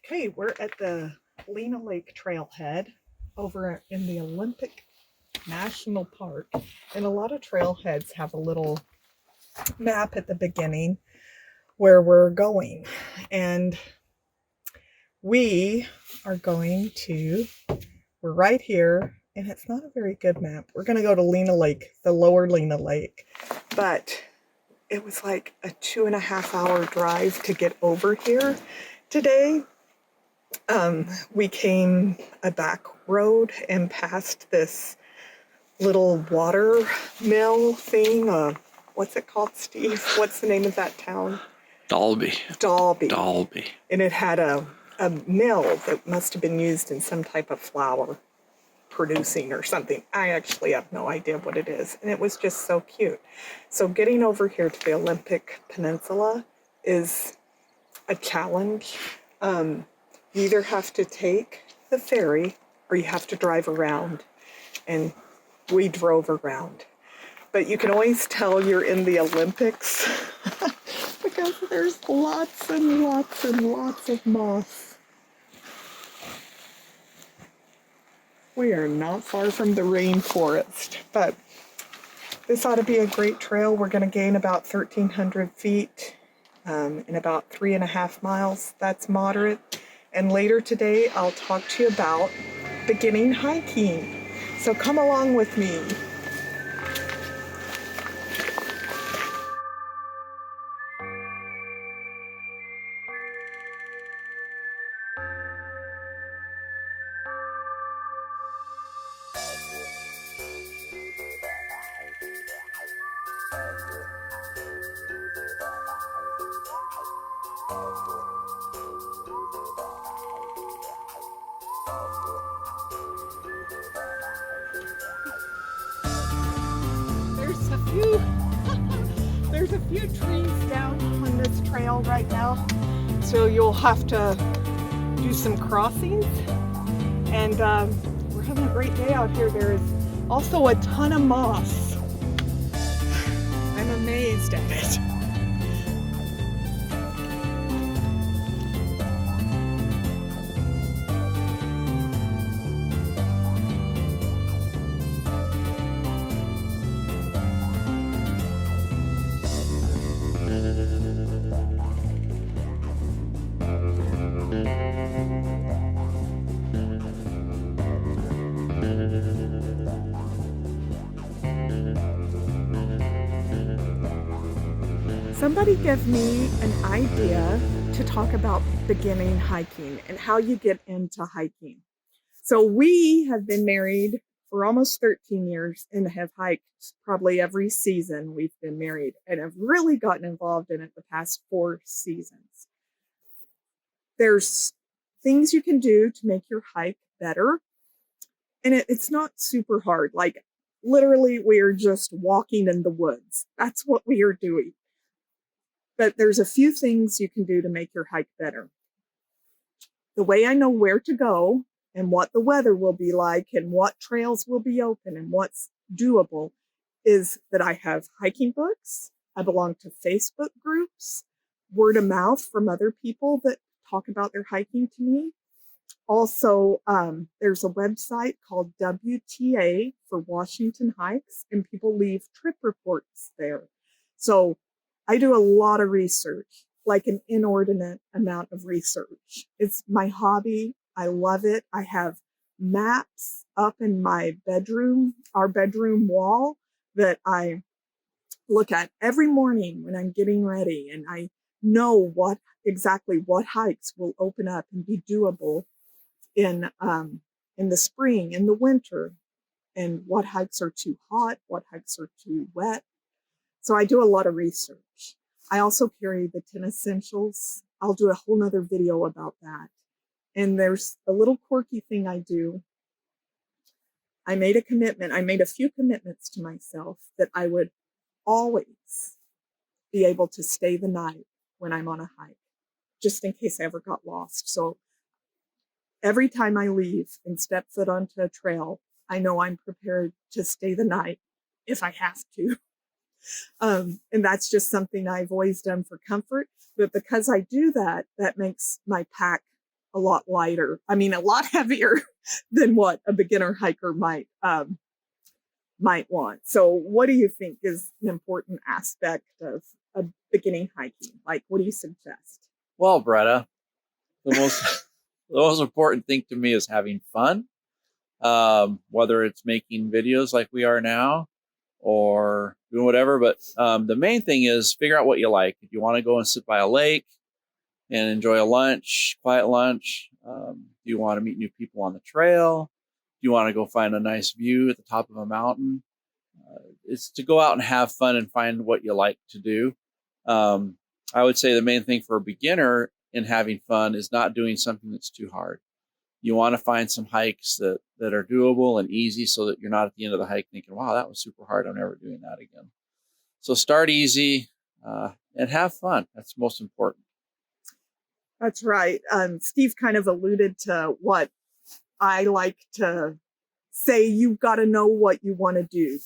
Okay, we're at the Lena Lake Trailhead over in the Olympic National Park. And a lot of trailheads have a little map at the beginning where we're going. And we are going to, we're right here, and it's not a very good map. We're going to go to Lena Lake, the lower Lena Lake. But it was like a 2.5 hour drive to get over here today. We came a back road and passed this little water mill thing. What's it called, Steve? What's the name of that town? Dalby. Dalby. And it had a mill that must have been used in some type of flour producing or something. I actually have no idea what it is. And it was just so cute. So getting over here to the Olympic Peninsula is a challenge. You either have to take the ferry or you have to drive around. And we drove around. But you can always tell you're in the Olympics because there's lots and lots and lots of moss. We are not far from the rainforest, but this ought to be a great trail. We're going to gain about 1,300 feet in about 3.5 miles. That's moderate. And later today, I'll talk to you about beginning hiking. So come along with me. There's a few trees down on this trail right now, so you'll have to do some crossings. And we're having a great day out here. There is also a ton of moss. I'm amazed at it. Somebody give me an idea to talk about beginning hiking and how you get into hiking. So we have been married for almost 13 years and have hiked probably every season we've been married and have really gotten involved in it the past 4 seasons. There's things you can do to make your hike better. And it's not super hard. Like literally we're just walking in the woods. That's what we are doing. But there's a few things you can do to make your hike better. The way I know where to go and what the weather will be like and what trails will be open and what's doable is that I have hiking books. I belong to Facebook groups, word of mouth from other people that talk about their hiking to me. Also, there's a website called WTA for Washington Hikes, and people leave trip reports there. So I do a lot of research, like an inordinate amount of research. It's my hobby. I love it. I have maps up in my bedroom, our bedroom wall, that I look at every morning when I'm getting ready, and I know exactly what hikes will open up and be doable in the spring, in the winter, and what hikes are too hot, what hikes are too wet. So I do a lot of research. I also carry the 10 essentials. I'll do a whole nother video about that. And there's a little quirky thing I do. I made a few commitments to myself that I would always be able to stay the night when I'm on a hike, just in case I ever got lost. So every time I leave and step foot onto a trail, I know I'm prepared to stay the night if I have to. And that's just something I've always done for comfort. But because I do that, that makes my pack a lot lighter. I mean, a lot heavier than what a beginner hiker might want. So what do you think is an important aspect of a beginning hiking? Like, what do you suggest? Well, Bretta, the most the most important thing to me is having fun. Whether it's making videos like we are now or doing whatever, but the main thing is figure out what you like. If you want to go and sit by a lake and enjoy a lunch, quiet lunch, do you want to meet new people on the trail? Do you want to go find a nice view at the top of a mountain? It's to go out and have fun and find what you like to do. I would say the main thing for a beginner in having fun is not doing something that's too hard. You want to find some hikes that are doable and easy so that you're not at the end of the hike thinking, wow, that was super hard. I'm never doing that again. So start easy and have fun. That's most important. That's right. Steve kind of alluded to what I like to say. You've got to know what you want to do.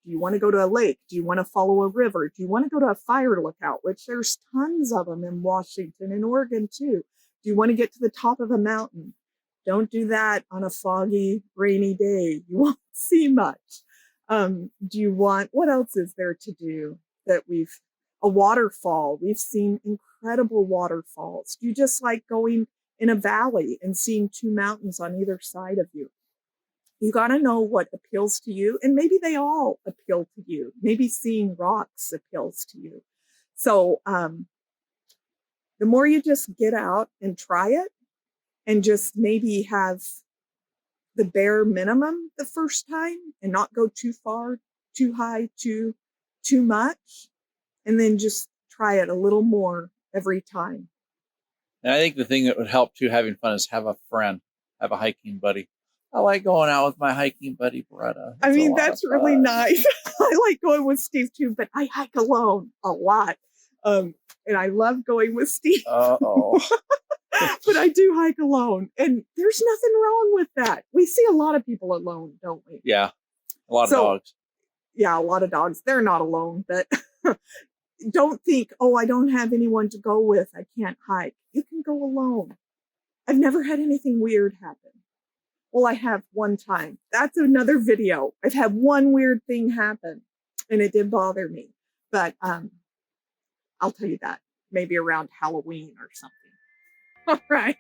Do you want to go to a lake? Do you want to follow a river? Do you want to go to a fire lookout, which there's tons of them in Washington and Oregon too? Do you want to get to the top of a mountain? Don't do that on a foggy, rainy day. You won't see much. Do you want, what else is there to do that a waterfall? We've seen incredible waterfalls. Do you just like going in a valley and seeing two mountains on either side of you? You got to know what appeals to you, and maybe they all appeal to you. Maybe seeing rocks appeals to you. So the more you just get out and try it and just maybe have the bare minimum the first time and not go too far, too high, too much, and then just try it a little more every time. And I think the thing that would help too having fun is have a friend, have a hiking buddy. I like going out with my hiking buddy, Bretta. I mean, that's really nice. I like going with Steve too, but I hike alone a lot. And I love going with Steve. Uh-oh. But I do hike alone. And there's nothing wrong with that. We see a lot of people alone, don't we? Yeah. A lot of dogs. Yeah, a lot of dogs. They're not alone, but don't think, oh, I don't have anyone to go with. I can't hike. You can go alone. I've never had anything weird happen. Well, I have one time. That's another video. I've had one weird thing happen, and it did bother me. But I'll tell you that maybe around Halloween or something. All right.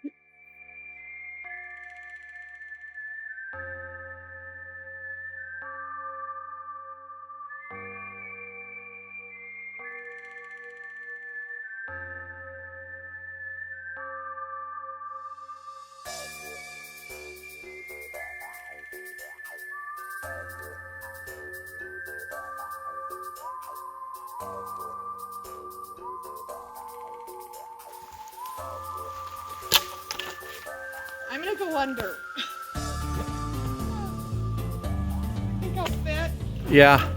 I'm gonna go under. I think I'll fit. Yeah.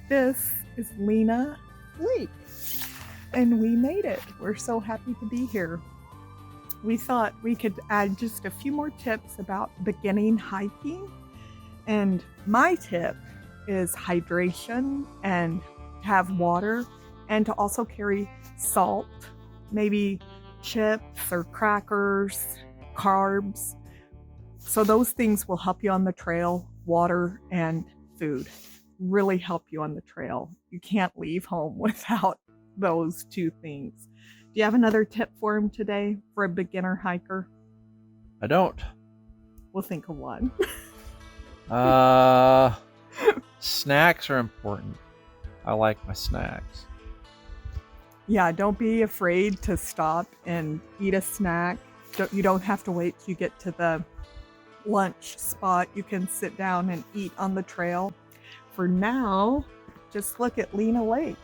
This is Lena Lake, and we made it. We're so happy to be here. We thought we could add just a few more tips about beginning hiking. And my tip is hydration and have water and to also carry salt, maybe chips or crackers, carbs. So those things will help you on the trail. Water and food really help you on the trail. You can't leave home without those two things. Do you have another tip for him today for a beginner hiker? I don't. We'll think of one. Snacks are important. I like my snacks. Yeah, don't be afraid to stop and eat a snack. You don't have to wait till you get to the lunch spot. You can sit down and eat on the trail. For now, just look at Lena Lake.